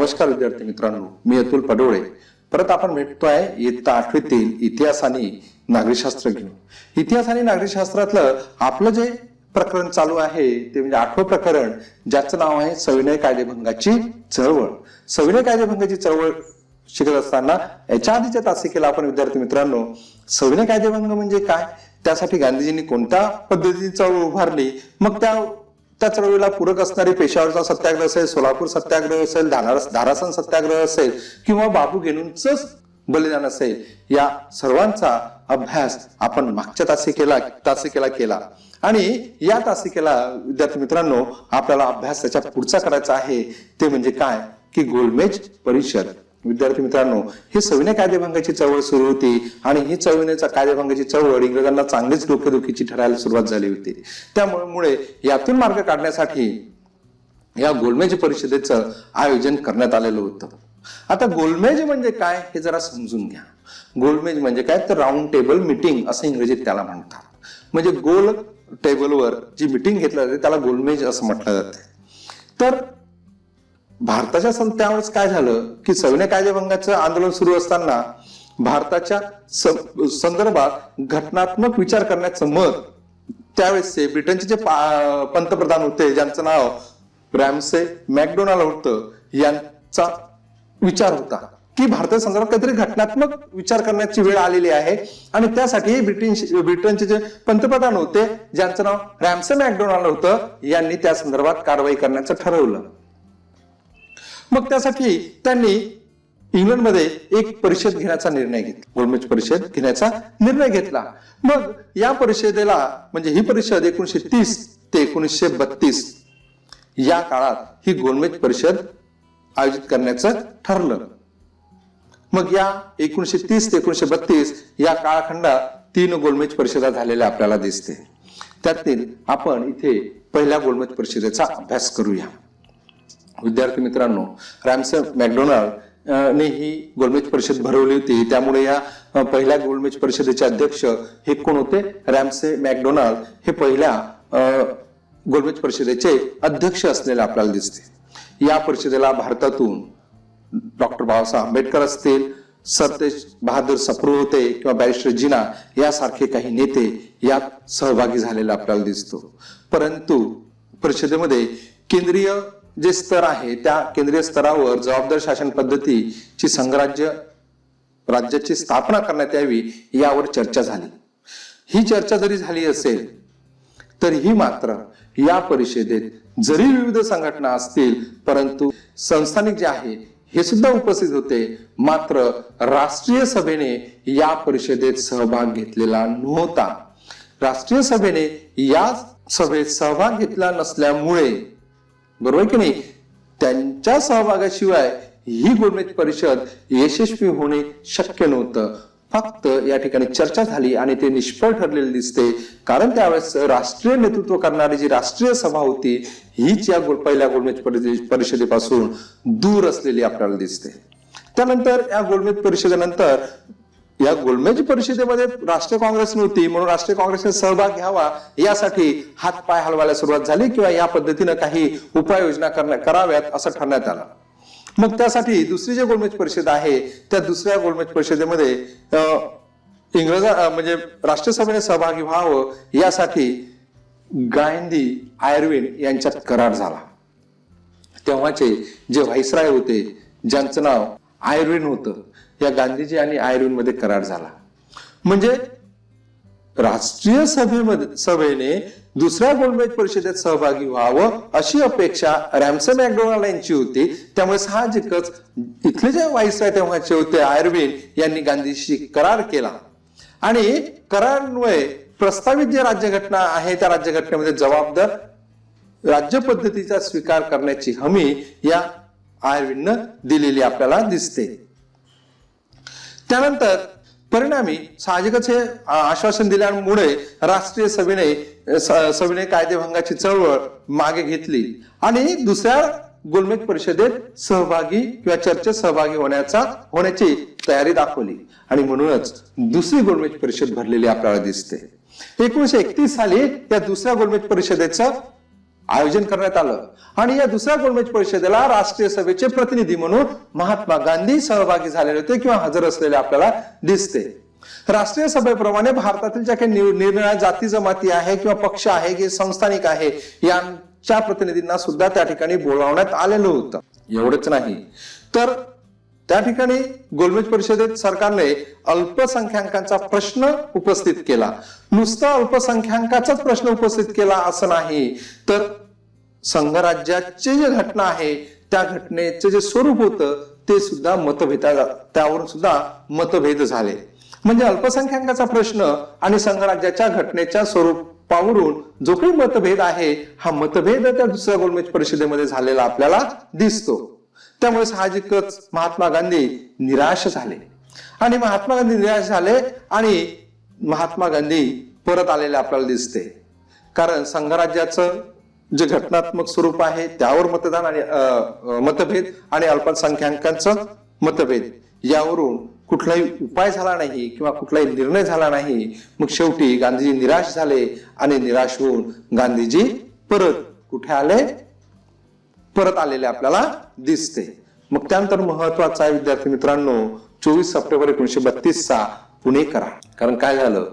नमस्कार विद्यार्थी मित्रांनो, मी अतुल पडोळे. परत आपण भेटतोय इयत्ता 8वीतील इतिहास आणि नागरिकशास्त्र घेऊन. इतिहास आणि नागरिकशास्त्रातलं आपलं जे प्रकरण चालू आहे ते म्हणजे 8वं प्रकरण, ज्याचं नाव आहे सविनय कायदेभंगाची चळवळ. सविनय कायदेभंगाची चळवळ शिकत असताना याच्या आधीच्या तासिकेला आपण विद्यार्थी मित्रांनो सविनय कायदेभंग म्हणजे काय, त्यासाठी गांधीजींनी कोणत्या पद्धतीने चळवळ उभारली, मग त्या चळवळीला पूरक असणारी पेशावरचा सत्याग्रह असेल, सोलापूर सत्याग्रह असेल, धारासन सत्याग्रह असेल किंवा बाबू गेनूंचंच बलिदान असेल, या सर्वांचा अभ्यास आपण मागच्या तासिकेला केला. आणि या तासिकेला विद्यार्थी मित्रांनो आपल्याला अभ्यास त्याच्या पुढचा करायचा आहे, ते म्हणजे काय की गोलमेज परिषद. विद्यार्थी मित्रांनो, ही सविनय कायदेभंगाची चळवळ सुरू होती आणि ही कायदेभंगाची चळवळ इंग्रजांना चांगलीच डोकेदुखीची ठरायला सुरुवात झाली होती. त्यामुळे यातून मार्ग काढण्यासाठी या गोलमेज परिषदेचं आयोजन करण्यात आलेलं होतं. आता गोलमेज म्हणजे काय हे जरा समजून घ्या. गोलमेज म्हणजे काय तर राऊंड टेबल मीटिंग असं इंग्रजीत त्याला म्हणतात. म्हणजे गोल टेबलवर जी मीटिंग घेतली जाते त्याला गोलमेज असं म्हटलं जाते. तर भारताच्या त्यावेळेस काय झालं की सविनय कायदेभंगाचं आंदोलन सुरू असताना भारताच्या संदर्भात घटनात्मक विचार करण्याचं मत त्यावेळेसचे ब्रिटनचे जे पंतप्रधान होते, ज्यांचं नाव रॅमसे मॅकडोनाल्ड होतं, यांचा विचार होता की भारताच्या संदर्भात काहीतरी घटनात्मक विचार करण्याची वेळ आलेली आहे आणि त्यासाठी ब्रिटनचे जे पंतप्रधान होते, ज्यांचं नाव रॅमसे मॅकडोनाल्ड होतं, यांनी त्या संदर्भात कारवाई करण्याचं ठरवलं. मग त्यासाठी त्यांनी इंग्लंडमध्ये एक परिषद घेण्याचा निर्णय घेतला, गोलमेज परिषद घेण्याचा निर्णय घेतला. मग या परिषदेला म्हणजे ही परिषद 1930 ते 1932 या काळात ही गोलमेज परिषद आयोजित करण्याचं ठरलं. मग या 1930 ते 1932 या काळखंडात 3 गोलमेज परिषदा झालेल्या आपल्याला दिसते. त्यातील आपण इथे पहिल्या गोलमेज परिषदेचा अभ्यास करूया. विद्यार्थी मित्रांनो, रॅमसे मॅकडोनाल्ड ने ही गोलमेज परिषद भरवली होती. त्यामुळे या पहिल्या गोलमेज परिषदेचे अध्यक्ष हे कोण होते? रॅमसे मॅकडोनाल्ड हे पहिल्या गोलमेज परिषदेचे अध्यक्ष असलेले आपल्याला दिसते. या परिषदेला भारतातून डॉक्टर बाबासाहेब आंबेडकर असतील, सरतेज बहादूर सप्रू होते किंवा बॅरिस्टर जिना यासारखे काही नेते यात सहभागी झालेले आपल्याला दिसतो. परंतु परिषदेमध्ये केंद्रीय जे स्तर आहे त्या केंद्रीय स्तरावर जबाबदार शासन पद्धतीची राज्याची स्थापना करण्यात यावी यावर चर्चा झाली. ही चर्चा जरी झाली असेल तरीही मात्र या परिषदेत जरी विविध संघटना असतील परंतु संस्थानिक जे आहे हे सुद्धा उपस्थित होते. मात्र राष्ट्रीय सभेने या परिषदेत सहभाग घेतलेला नव्हता. राष्ट्रीय सभेने या सभेत सहभाग घेतला नसल्यामुळे, बरोबर की नाही, त्यांच्या सहभागाशिवाय ही गोलमेज परिषद यशस्वी होणे शक्य नव्हतं. फक्त या ठिकाणी चर्चा झाली आणि ते निष्फळ ठरलेले दिसते, कारण त्यावेळेस राष्ट्रीय नेतृत्व करणारी जी राष्ट्रीय सभा होती हीच या पहिल्या गोलमेज परिषदेपासून दूर असलेली आपल्याला दिसते. त्यानंतर या गोलमेज परिषदेनंतर या गोलमेज परिषदेमध्ये राष्ट्रीय काँग्रेस नव्हती, म्हणून राष्ट्रीय काँग्रेसने सहभाग घ्यावा यासाठी हातपाय हलवायला सुरुवात झाली किंवा या पद्धतीनं काही उपाययोजना कराव्यात असं ठरण्यात आलं. मग त्यासाठी दुसरी जी गोलमेज परिषद आहे त्या दुसऱ्या गोलमेज परिषदेमध्ये म्हणजे राष्ट्रीय सभेने सहभागी व्हावं यासाठी गांधी आयर्विन यांच्यात करार झाला. तेव्हाचे जे व्हाईसराय होते, ज्यांचं नाव आयर्विन होतं, या गांधीजी आणि आयर्विन मध्ये करार झाला. म्हणजे राष्ट्रीय सभेने दुसऱ्या गोलमेज परिषदेत सहभागी व्हावं अशी अपेक्षा रॅमसे मॅकडोनाल्ड यांची होती. त्यामुळे साहजिकच इथले जे व्हाईसराय तेव्हाचे होते आयर्विन यांनी गांधीशी करार केला आणि करारान्वये प्रस्तावित जे राज्यघटना आहे त्या राज्यघटनेमध्ये जबाबदार राज्य पद्धतीचा स्वीकार करण्याची हमी या आयर्विननं दिलेली आपल्याला दिसते. त्यानंतर परिणामी साहजिकच हे आश्वासन दिल्यामुळे राष्ट्रीय सभेने कायदेभंगाची चळवळ मागे घेतली आणि दुसऱ्या गोलमेज परिषदेत सहभागी किंवा चर्चेत सहभागी होण्याची तयारी दाखवली आणि म्हणूनच दुसरी गोलमेज परिषद भरलेली आपल्याला दिसते. 1931 साली त्या दुसऱ्या गोलमेज परिषदेचं आयोजन करण्यात आलं आणि या दुसऱ्या गोलमेज परिषदेला राष्ट्रीय सभेचे प्रतिनिधी म्हणून महात्मा गांधी सहभागी झालेले होते किंवा हजर असलेले आपल्याला दिसते. राष्ट्रीय सभेप्रमाणे भारतातील ज्या काही निरनिराळ्या जाती जमाती आहे किंवा पक्ष आहे की संस्थानिक आहे यांच्या प्रतिनिधींना सुद्धा त्या ठिकाणी बोलावण्यात आलेलं होतं. एवढंच नाही तर त्या ठिकाणी गोलमेज परिषदेत सरकारने अल्पसंख्याकांचा प्रश्न उपस्थित केला. नुसता अल्पसंख्याकाचाच प्रश्न उपस्थित केला असं नाही तर संघराज्याची जी घटना आहे त्या घटनेचे जे स्वरूप होतं ते सुद्धा त्यावरून सुद्धा मतभेद झाले. म्हणजे अल्पसंख्याकांचा प्रश्न आणि संघराज्याच्या घटनेच्या स्वरूपावरून जो काही मतभेद आहे हा मतभेद त्या दुसऱ्या गोलमेज परिषदेमध्ये झालेला आपल्याला दिसतो. त्यामुळे साहजिकच महात्मा गांधी निराश झाले आणि महात्मा गांधी परत आलेले आपल्याला दिसते. कारण संघराज्याचं जे घटनात्मक स्वरूप आहे त्यावर मतभेद आणि अल्पसंख्याकांचं मतभेद यावरून कुठलाही उपाय झाला नाही किंवा कुठलाही निर्णय झाला नाही. मग शेवटी गांधीजी निराश झाले आणि निराश होऊन गांधीजी परत आलेले आपल्याला दिसते. मग त्यानंतर महत्वाचा आहे विद्यार्थी मित्रांनो 24 सप्टेंबर 1932 पुणे करार. कारण काय झालं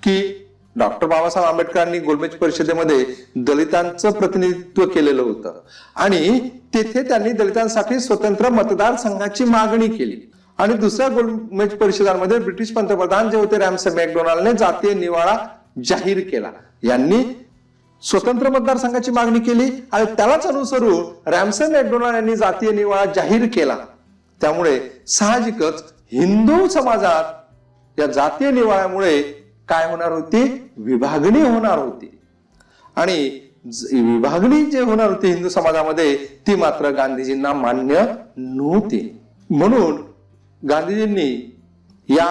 की डॉक्टर बाबासाहेब आंबेडकरांनी गोलमेज परिषदेमध्ये दलितांचं प्रतिनिधित्व केलेलं होतं आणि तेथे त्यांनी दलितांसाठी स्वतंत्र मतदारसंघाची मागणी केली आणि दुसऱ्या गोलमेज परिषदांमध्ये ब्रिटिश पंतप्रधान जे होते रॅमसे मॅकडोनाल्डने जातीय निवाडा जाहीर केला. यांनी स्वतंत्र मतदारसंघाची मागणी केली आणि त्यालाच अनुसरून रॅमसे मॅकडोनाल्ड यांनी जातीय निवाडा जाहीर केला. त्यामुळे साहजिकच हिंदू समाजात या जातीय निवाड्यामुळे काय होणार होती विभागणी होणार होती आणि विभागणी जे होणार होती हिंदू समाजामध्ये ती मात्र गांधीजींना मान्य नव्हती. म्हणून गांधीजींनी या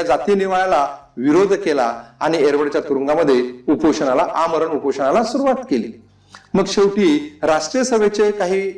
जातीय निवाड्याला विरोध केला आणि एरवडच्या तुरुंगामध्ये आमरण उपोषणाला सुरुवात केली. मग शेवटी राष्ट्रीय सभेचे काही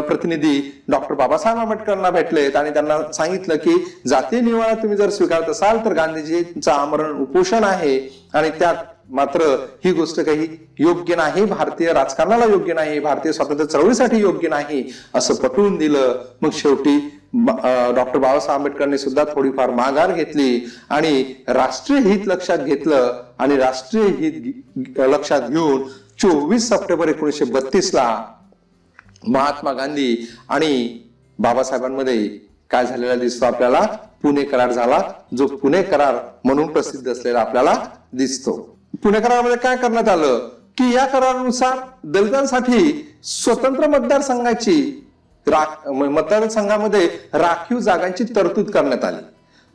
प्रतिनिधी डॉक्टर बाबासाहेब आंबेडकरांना भेटलेत आणि त्यांना सांगितलं की जातीय निवाडा तुम्ही जर स्वीकारत असाल तर गांधीजींचं आमरण उपोषण आहे आणि त्यात मात्र ही गोष्ट काही योग्य नाही, भारतीय राजकारणाला योग्य नाही, भारतीय स्वातंत्र्य चळवळीसाठी योग्य नाही असं पटवून दिलं. मग शेवटी डॉक्टर बाबासाहेब आंबेडकरांनी सुद्धा थोडीफार माघार घेतली आणि राष्ट्रीय हित लक्षात घेतलं आणि राष्ट्रीय हित लक्षात घेऊन 24 सप्टेंबर 1932 महात्मा गांधी आणि बाबासाहेबांमध्ये काय झालेला दिसतो आपल्याला पुणे करार झाला, जो पुणे करार म्हणून प्रसिद्ध असलेला आपल्याला दिसतो. पुणे करारामध्ये काय करण्यात आलं की या करारानुसार दलितांसाठी स्वतंत्र मतदारसंघामध्ये राखीव जागांची तरतूद करण्यात आली.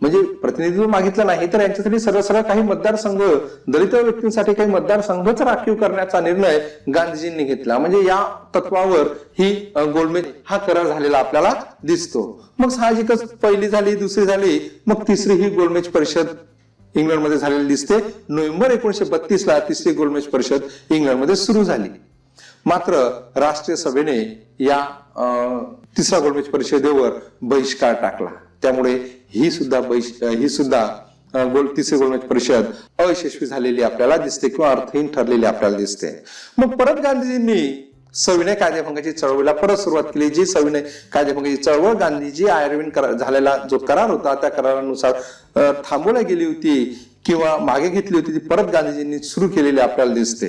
म्हणजे प्रतिनिधित्व मागितलं नाही तर यांच्यासाठी सरळ काही मतदारसंघ दलित व्यक्तींसाठी काही मतदारसंघच राखीव करण्याचा निर्णय गांधीजींनी घेतला. म्हणजे या तत्वावर ही गोलमेज हा करार झालेला आपल्याला दिसतो. मग साहजिकच पहिली झाली, दुसरी झाली, मग तिसरी ही गोलमेज परिषद इंग्लंडमध्ये झालेली दिसते. नोव्हेंबर 1932 तिसरी गोलमेज परिषद इंग्लंडमध्ये सुरू झाली. मात्र राष्ट्रीय सभेने या तिसऱ्या गोलमेज परिषदेवर बहिष्कार टाकला. त्यामुळे ही सुद्धा तिसरी गोलमेज परिषद अयशस्वी झालेली आपल्याला दिसते किंवा अर्थहीन ठरलेली आपल्याला दिसते. मग परत गांधीजींनी सविनय कायदेभंगाची चळवळीला परत सुरुवात केली. जी सविनय कायदेभंगाची चळवळ गांधीजी आयर्विन झालेला जो करार होता त्या करारानुसार थांबवली गेली होती किंवा मागे घेतली होती ती परत गांधीजींनी सुरू केलेली आपल्याला दिसते.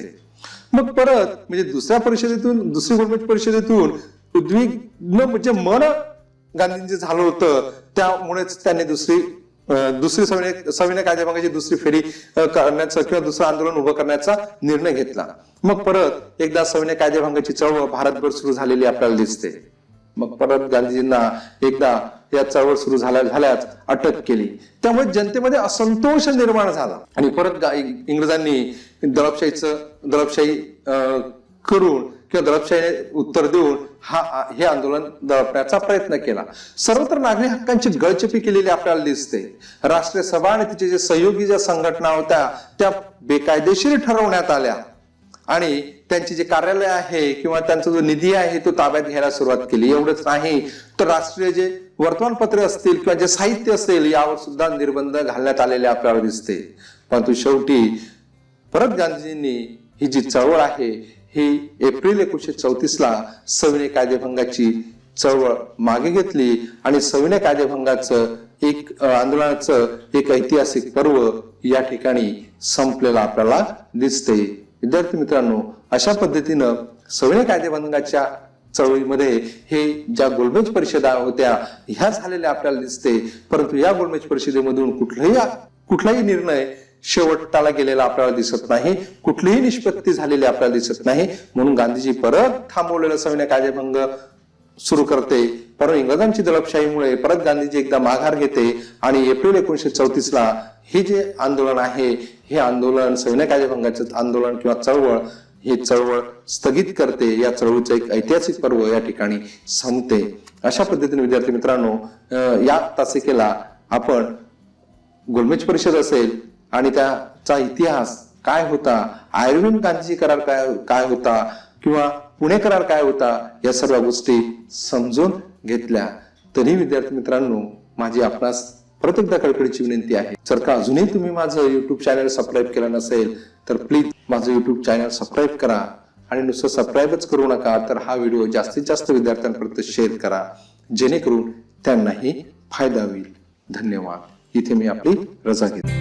मग परत म्हणजे दुसरी गोलमेज परिषदेतून उद्विग्न म्हणजे मन गांधींचं झालं होतं. त्यामुळेच त्यांनी दुसरी सविनय कायदेभंगाची दुसरी फेरी करण्याचा किंवा दुसरं आंदोलन उभं करण्याचा निर्णय घेतला. मग परत एकदा सविनय कायदेभंगाची चळवळ भारतभर सुरू झालेली आपल्याला दिसते. मग परत गांधीजींना एकदा या चळवळ सुरू झाल्याच अटक केली. त्यामुळे जनतेमध्ये असंतोष निर्माण झाला आणि परत इंग्रजांनी दडपशाही करून किंवा दडपशाहीने उत्तर देऊन हे आंदोलन दडपण्याचा प्रयत्न केला. सर्वत्र नागरी हक्कांची गळचेपी केलेली आपल्याला दिसते. राष्ट्रीय सभा आणि तिचे जे सहयोगी ज्या संघटना होत्या त्या बेकायदेशीर ठरवण्यात आल्या आणि त्यांची जे कार्यालय आहे किंवा त्यांचा जो निधी आहे तो ताब्यात घ्यायला सुरुवात केली. एवढंच नाही तर राष्ट्रीय जे वर्तमानपत्रे असतील किंवा जे साहित्य असेल यावर सुद्धा निर्बंध घालण्यात आलेले आपल्याला दिसते. परंतु शेवटी परत गांधीजींनी ही जी चळवळ आहे ही एप्रिल 1934ला सविनय कायदेभंगाची चळवळ मागे घेतली आणि सविनय कायदेभंगाचं एक आंदोलनाचं एक ऐतिहासिक पर्व या ठिकाणी संपलेलं आपल्याला दिसते. विद्यार्थी मित्रांनो, अशा पद्धतीनं सविनय कायदेभंगाच्या चळवळीमध्ये हे ज्या गोलमेज परिषदा होत्या ह्या झालेल्या आपल्याला दिसते. परंतु या गोलमेज परिषदेमधून कुठलाही निर्णय शेवटाला गेलेला आपल्याला दिसत नाही, कुठलीही निष्पत्ती झालेली आपल्याला दिसत नाही. म्हणून गांधीजी परत थांबवलेला सविनय कायदेभंग सुरू करते. परंतु इंग्रजांची दडपशाहीमुळे परत गांधीजी एकदा माघार घेते आणि एप्रिल 1934ला हे जे आंदोलन आहे हे आंदोलन सविनय कायदेभंगाचं आंदोलन किंवा चळवळ हे चळवळ स्थगित करते. या चळवळीचं एक ऐतिहासिक पर्व या ठिकाणी संपते. अशा पद्धतीने विद्यार्थी मित्रांनो, या तासिकेला आपण गोलमेज परिषद असेल आणि त्याचा इतिहास काय होता, आयर्विन गांधीजी करार काय होता किंवा पुणे करार काय होता, या सर्व गोष्टी समजून घेतल्या. तरी विद्यार्थी मित्रांनो, माझी आपणास परत एकदा कळकळीची विनंती आहे, जर का अजूनही तुम्ही माझं युट्यूब चॅनल सबस्क्राईब केलं नसेल तर प्लीज माझं युट्यूब चॅनल सबस्क्राईब करा. आणि नुसतं सबस्क्राईबच करू नका, तर हा व्हिडिओ जास्तीत जास्त विद्यार्थ्यांपर्यंत शेअर करा, जेणेकरून त्यांनाही फायदा होईल. धन्यवाद. इथे मी आपली रजा घेतो.